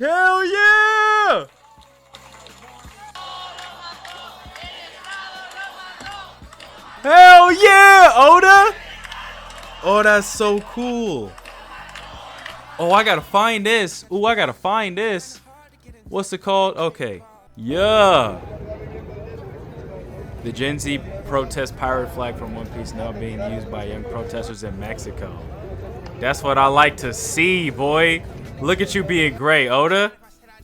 Hell yeah! Hell yeah, Oda! Oh, that's so cool. Oh, I gotta find this. Ooh, I gotta find this. What's it called? Okay. Yeah. The Gen Z protest pirate flag from One Piece now being used by young protesters in Mexico. That's what I like to see, boy. Look at you being great, Oda.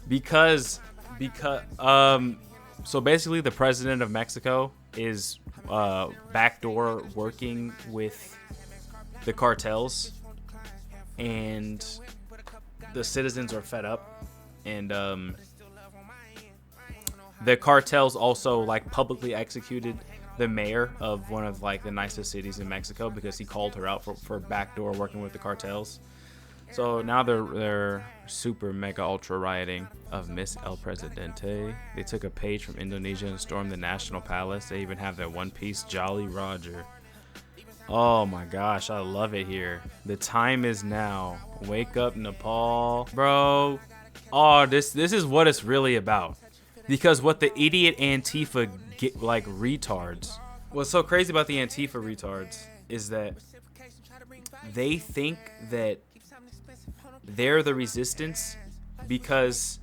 Because so basically the president of Mexico is backdoor working with the cartels, and the citizens are fed up, and the cartels also like publicly executed the mayor of one of like the nicest cities in Mexico because he called her out for backdoor working with the cartels. So now they're super mega ultra rioting of Miss El Presidente. They took a page from Indonesia and stormed the National Palace. They even have their One Piece Jolly Roger. Oh my gosh, I love it here. The time is now. Wake up, Nepal, bro. Oh, this is what it's really about. Because what the idiot Antifa get, like retards. What's so crazy about the Antifa retards is that they think that they're the resistance because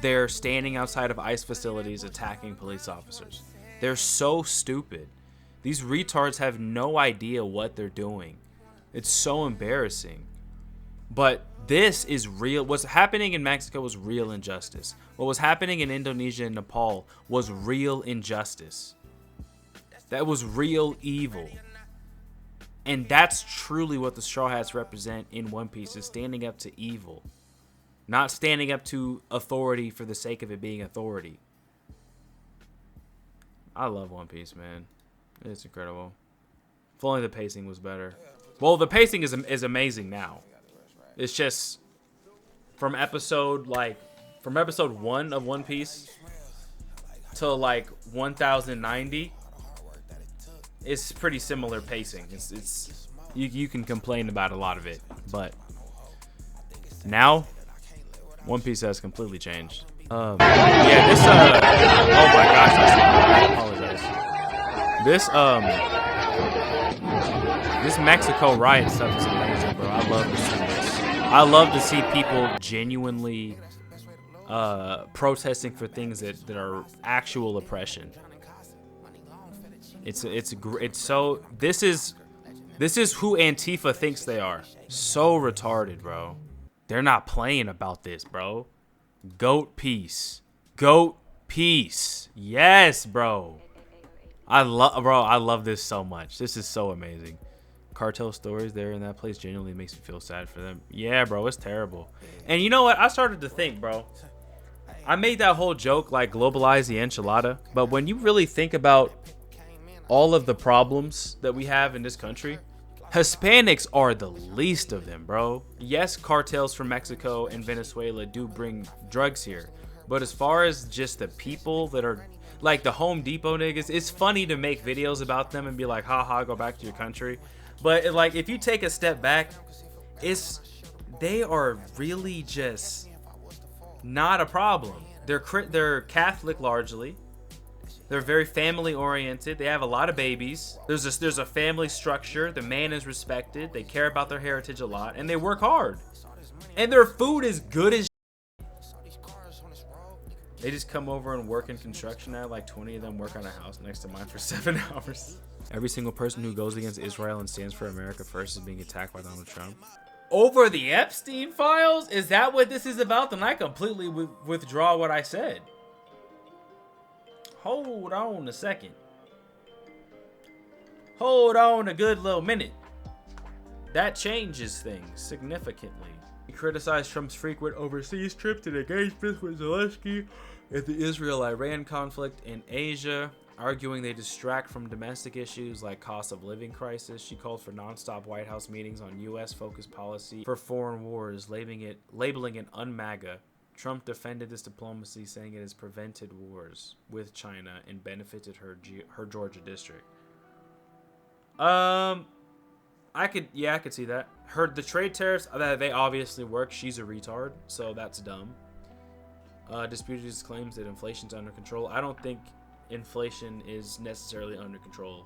they're standing outside of ICE facilities attacking police officers. They're so stupid. These retards have no idea what they're doing. It's so embarrassing. But this is real. What's happening in Mexico was real injustice. What was happening in Indonesia and Nepal was real injustice. That was real evil. And that's truly what the Straw Hats represent in One Piece, is standing up to evil. Not standing up to authority for the sake of it being authority. I love One Piece, man. It's incredible. If only the pacing was better. Well, the pacing is amazing now. It's just from episode 1 of One Piece to like 1090. It's pretty similar pacing. It's you can complain about a lot of it, but now One Piece has completely changed. Yeah, this oh my gosh, I apologize. This Mexico riot stuff is amazing, bro. I love to see this. I love to see people genuinely protesting for things that are actual oppression. It's so this is who Antifa thinks they are. So retarded, bro. They're not playing about this, bro. Goat peace. Goat peace. Yes, bro. I love this so much. This is so amazing. Cartel stories there in that place genuinely makes me feel sad for them. Yeah, bro, it's terrible. And you know what? I started to think, bro. I made that whole joke like globalize the enchilada, but when you really think about all of the problems that we have in this country, Hispanics are the least of them, bro. Yes, cartels from Mexico and Venezuela do bring drugs here, but as far as just the people that are like the Home Depot niggas, it's funny to make videos about them and be like, haha, go back to your country. But like, if you take a step back, they are really just not a problem. They're Catholic largely. They're very family oriented. They have a lot of babies. There's a family structure. The man is respected. They care about their heritage a lot, and they work hard. And their food is good as They just come over and work in construction now. Like 20 of them work on a house next to mine for 7 hours. Every single person who goes against Israel and stands for America first is being attacked by Donald Trump. Over the Epstein files? Is that what this is about? Then I completely withdraw what I said. Hold on a second. Hold on a good little minute. That changes things significantly. He criticized Trump's frequent overseas trips and engagements with Zelensky in the Israel-Iran conflict in Asia, arguing they distract from domestic issues like cost of living crisis. She called for nonstop White House meetings on U.S.-focused policy for foreign wars, labeling it un-MAGA. Trump defended this diplomacy, saying it has prevented wars with China and benefited her Georgia district. I could see that. The trade tariffs, they obviously work. She's a retard, so that's dumb. disputed his claims that inflation's under control. I don't think inflation is necessarily under control.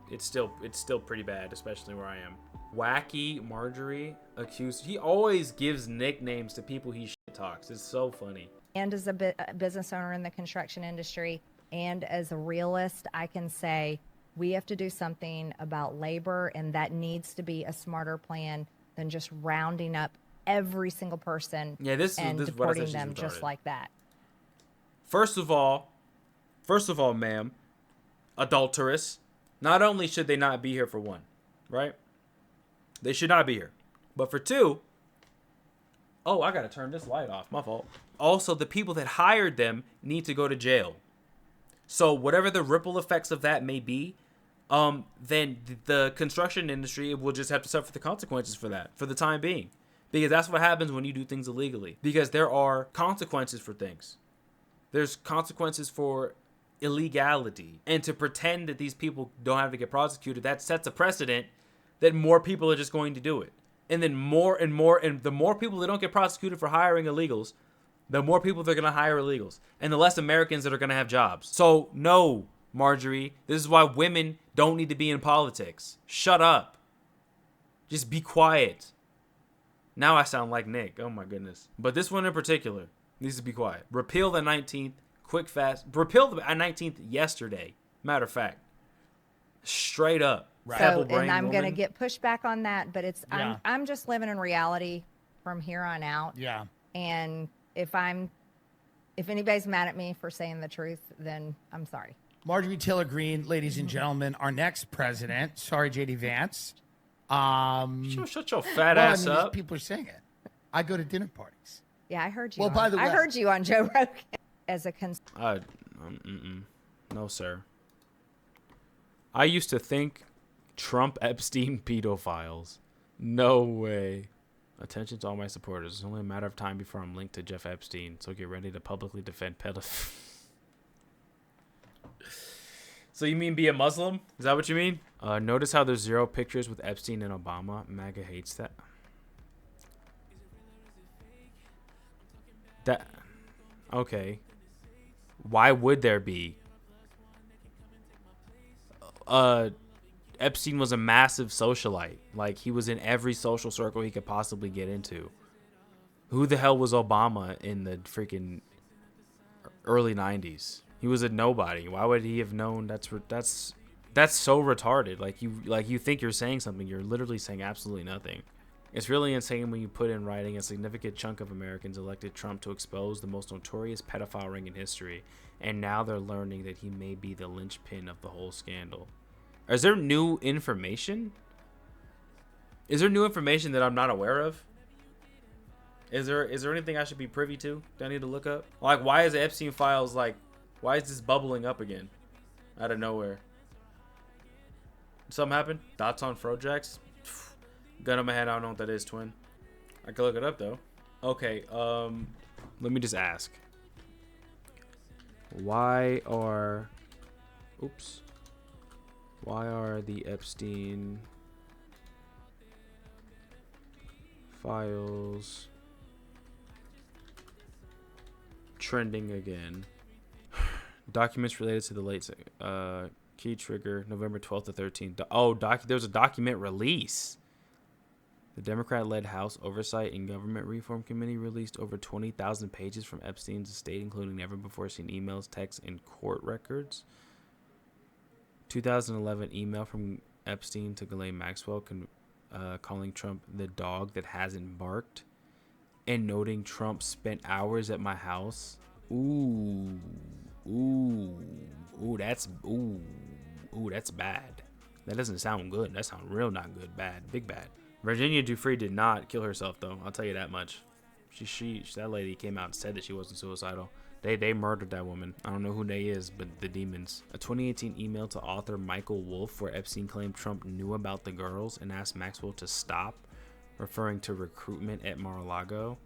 It's still pretty bad, especially where I am. Wacky Marjorie accused. He always gives nicknames to people he shit talks. It's so funny. And as a business owner in the construction industry, and as a realist, I can say we have to do something about labor, and that needs to be a smarter plan than just rounding up every single person and deporting them just like that. First of all, ma'am, adulteress. Not only should they not be here for one, right? They should not be here. But for two, oh, I got to turn this light off. My fault. Also, the people that hired them need to go to jail. So whatever the ripple effects of that may be, then the construction industry will just have to suffer the consequences for that for the time being. Because that's what happens when you do things illegally. Because there are consequences for things. There's consequences for illegality. And to pretend that these people don't have to get prosecuted, that sets a precedent that more people are just going to do it. And then and the more people that don't get prosecuted for hiring illegals, the more people they're going to hire illegals. And the less Americans that are going to have jobs. So no, Marjorie, this is why women don't need to be in politics. Shut up. Just be quiet. Now I sound like Nick. Oh my goodness. But this one in particular needs to be quiet. Repeal the 19th. Quick, fast. Repeal the 19th yesterday. Matter of fact. Straight up. Right. So, and I'm going to get pushback on that, but it's I'm just living in reality from here on out. Yeah. And if anybody's mad at me for saying the truth, then I'm sorry. Marjorie Taylor Greene, ladies and gentlemen, our next president. Sorry, JD Vance. Shut your fat ass up. People are saying it. I go to dinner parties. Yeah, I heard you. Well, by the way, I heard you on Joe Rogan as a no, sir. I used to think Trump Epstein pedophiles. No way. Attention to all my supporters. It's only a matter of time before I'm linked to Jeff Epstein, so get ready to publicly defend pedophiles. So you mean be a Muslim? Is that what you mean? Notice how there's 0 pictures with Epstein and Obama. MAGA hates that. Okay. Why would there be? Epstein was a massive socialite. Like, he was in every social circle he could possibly get into. Who the hell was Obama in the freaking early 90s? He was a nobody. Why would he have known? That's so retarded. Like you think you're saying something, you're literally saying absolutely nothing. It's really insane when you put in writing a significant chunk of Americans elected Trump to expose the most notorious pedophile ring in history, and now they're learning that he may be the linchpin of the whole scandal. Is there new information? Is there new information that I'm not aware of? Is there anything I should be privy to that I need to look up? Like, why is the Epstein files why is this bubbling up again out of nowhere? Something happened? Thoughts on Frojax? Gun on my head, I don't know what that is, twin. I can look it up though. Okay, let me just ask. Why are the Epstein files trending again? Documents related to the late key trigger November 12th to 13th. There was a document release. The Democrat-led House Oversight and Government Reform Committee released over 20,000 pages from Epstein's estate, including never-before-seen emails, texts, and court records. 2011 email from Epstein to Ghislaine Maxwell calling Trump the dog that hasn't barked, and noting Trump spent hours at my house. That's bad. That doesn't sound good. That sounds real not good. Bad. Big bad. Virginia Giuffre did not kill herself, though. I'll tell you that much. That lady came out and said that she wasn't suicidal. They murdered that woman. I don't know who they is, but the demons. A 2018 email to author Michael Wolff where Epstein claimed Trump knew about the girls and asked Maxwell to stop, referring to recruitment at Mar-a-Lago.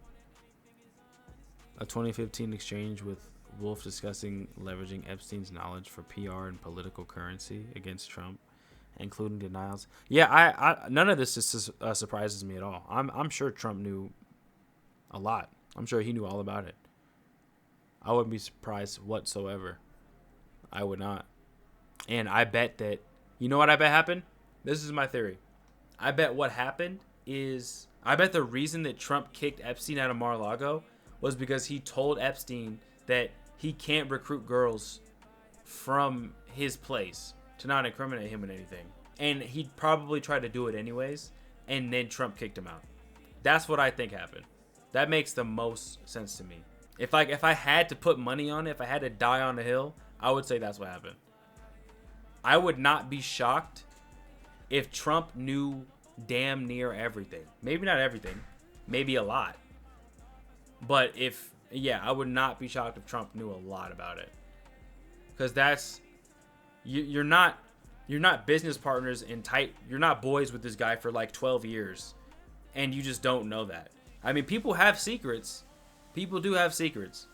A 2015 exchange with Wolff discussing leveraging Epstein's knowledge for PR and political currency against Trump, including denials. Yeah, I none of this surprises me at all. I'm sure Trump knew a lot. I'm sure he knew all about it. I wouldn't be surprised whatsoever. I would not. And I bet that, you know what I bet happened? This is my theory. I bet what happened is, I bet the reason that Trump kicked Epstein out of Mar-a-Lago was because he told Epstein that he can't recruit girls from his place to not incriminate him in anything. And he probably tried to do it anyways, and then Trump kicked him out. That's what I think happened. That makes the most sense to me. If I had to put money on it, if I had to die on a hill, I would say that's what happened. I would not be shocked if Trump knew damn near everything. Maybe not everything. Maybe a lot. But I would not be shocked if Trump knew a lot about it. Because that's, you're not business partners in tight, you're not boys with this guy for like 12 years. And you just don't know that. I mean, people have secrets. People do have secrets.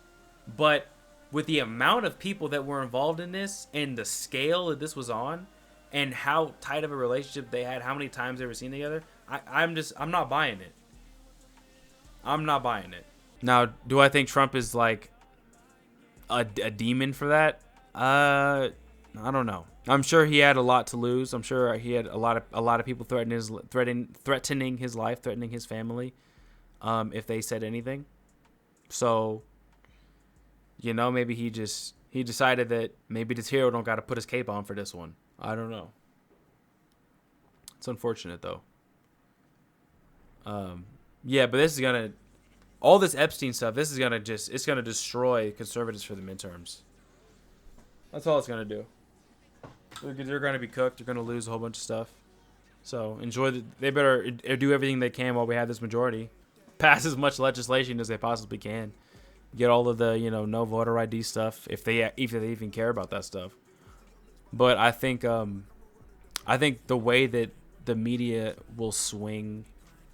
But with the amount of people that were involved in this and the scale that this was on and how tight of a relationship they had, how many times they were seen together, I'm not buying it. I'm not buying it. Now, do I think Trump is like a demon for that? I don't know. I'm sure he had a lot to lose. I'm sure he had a lot of people threatening his life, threatening his family, if they said anything. So, maybe he decided that maybe this hero don't got to put his cape on for this one. I don't know. It's unfortunate though. But this is gonna, all this Epstein stuff. This is gonna it's gonna destroy conservatives for the midterms. That's all it's gonna do. They're gonna be cooked. They're gonna lose a whole bunch of stuff. So they better do everything they can while we have this majority. Pass as much legislation as they possibly can. Get all of the no voter ID stuff if they even care about that stuff. But I think the way that the media will swing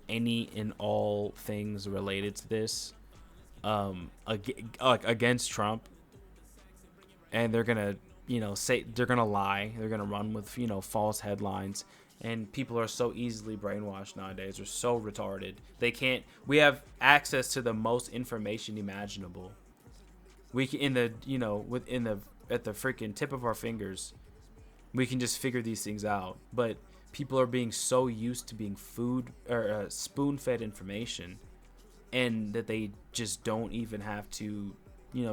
any and all things related to this against Trump, and they're gonna say, they're gonna lie, they're gonna run with false headlines. And people are so easily brainwashed nowadays. They're so retarded. We have access to the most information imaginable. We can, at the freaking tip of our fingers, we can just figure these things out. But people are being so used to being spoon-fed information, and that they just don't even have to,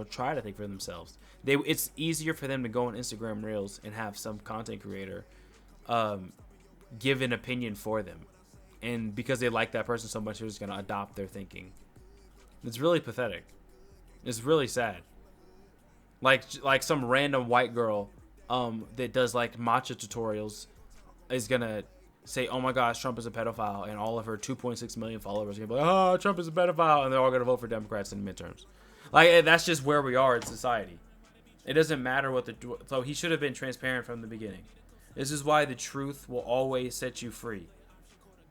try to think for themselves. It's easier for them to go on Instagram Reels and have some content creator, give an opinion for them, and because they like that person so much, they're just gonna adopt their thinking. It's really pathetic. It's really sad. Like some random white girl that does like matcha tutorials is gonna say, oh my gosh, Trump is a pedophile, and all of her 2.6 million followers are gonna be like, oh, Trump is a pedophile, and they're all gonna vote for Democrats in the midterms. Like, that's just where we are in society. It doesn't matter so he should have been transparent from the beginning. This is why the truth will always set you free.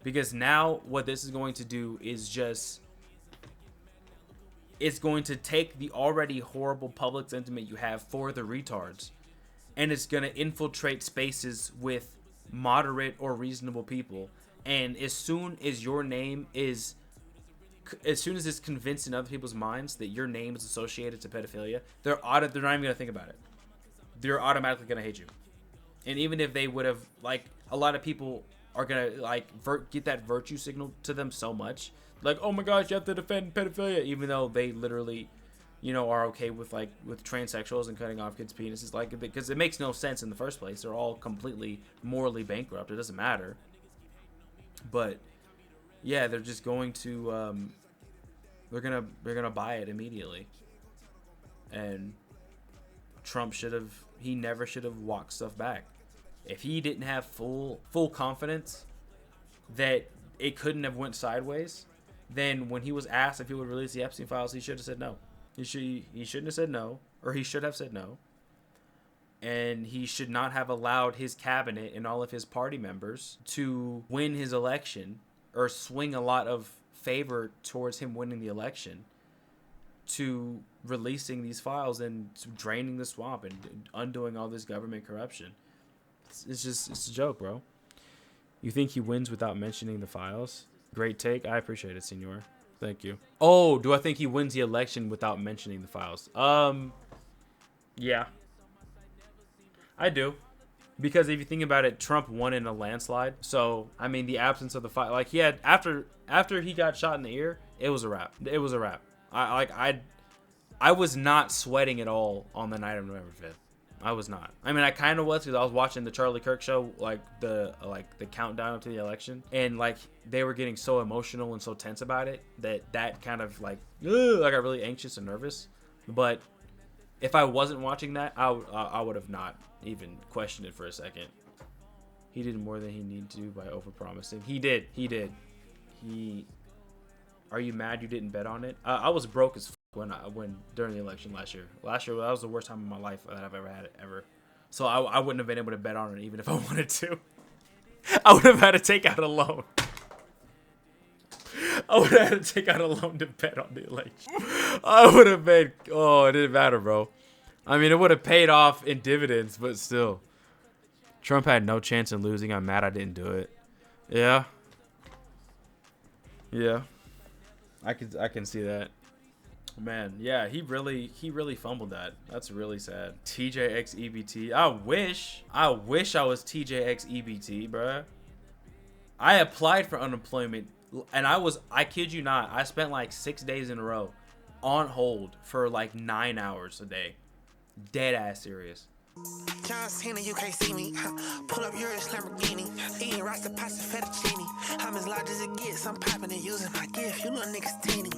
Because now what this is going to do is it's going to take the already horrible public sentiment you have for the retards, and it's going to infiltrate spaces with moderate or reasonable people. And as soon as it's convinced in other people's minds that your name is associated to pedophilia, they're not even going to think about it. They're automatically going to hate you. And even if they would have, a lot of people are going to, get that virtue signal to them so much. Like, oh my gosh, you have to defend pedophilia. Even though they literally, are okay with, with transsexuals and cutting off kids' penises. Because it makes no sense in the first place. They're all completely morally bankrupt. It doesn't matter. But, yeah, they're just going to, they're gonna buy it immediately. And Trump never should have walked stuff back. If he didn't have full confidence that it couldn't have went sideways, then when he was asked if he would release the Epstein files, he should have said no. He shouldn't have said no, or he should have said no. And he should not have allowed his cabinet and all of his party members to win his election, or swing a lot of favor towards him winning the election, to releasing these files and draining the swamp and undoing all this government corruption. It's a joke, bro. You think he wins without mentioning the files? Great take. I appreciate it, senor. Thank you. Oh, do I think he wins the election without mentioning the files? Yeah, I do. Because if you think about it, Trump won in a landslide. So, I mean, the absence of the fight, like he had after he got shot in the ear, it was a wrap. It was a wrap. I was not sweating at all on the night of November 5th. I was not. I mean, I kind of was because I was watching the Charlie Kirk show, like the countdown up to the election, and like they were getting so emotional and so tense about it that kind of like I got really anxious and nervous. But if I wasn't watching that, I would have not even questioned it for a second. He did more than he needed to by overpromising. He did. Are you mad you didn't bet on it? I was broke as when during the election last year. Last year, that was the worst time of my life that I've ever had it, ever. So I wouldn't have been able to bet on it even if I wanted to. I would have had to take out a loan. I would have had to take out a loan to bet on the election. I would have been, it didn't matter, bro. I mean, it would have paid off in dividends, but still. Trump had no chance in losing. I'm mad I didn't do it. Yeah. Yeah. I can see that. Man, yeah, he really fumbled that. That's really sad. TJX EBT. I wish I was TJX EBT, bruh. I applied for unemployment and I kid you not, I spent like 6 days in a row on hold for like 9 hours a day. Dead ass serious. John Cena, you can't see me. Pull up yours, Lamborghini. Eating rasta pasta fettuccine. I'm as large as it gets. I'm popping and using my gift. You little niggas teeny.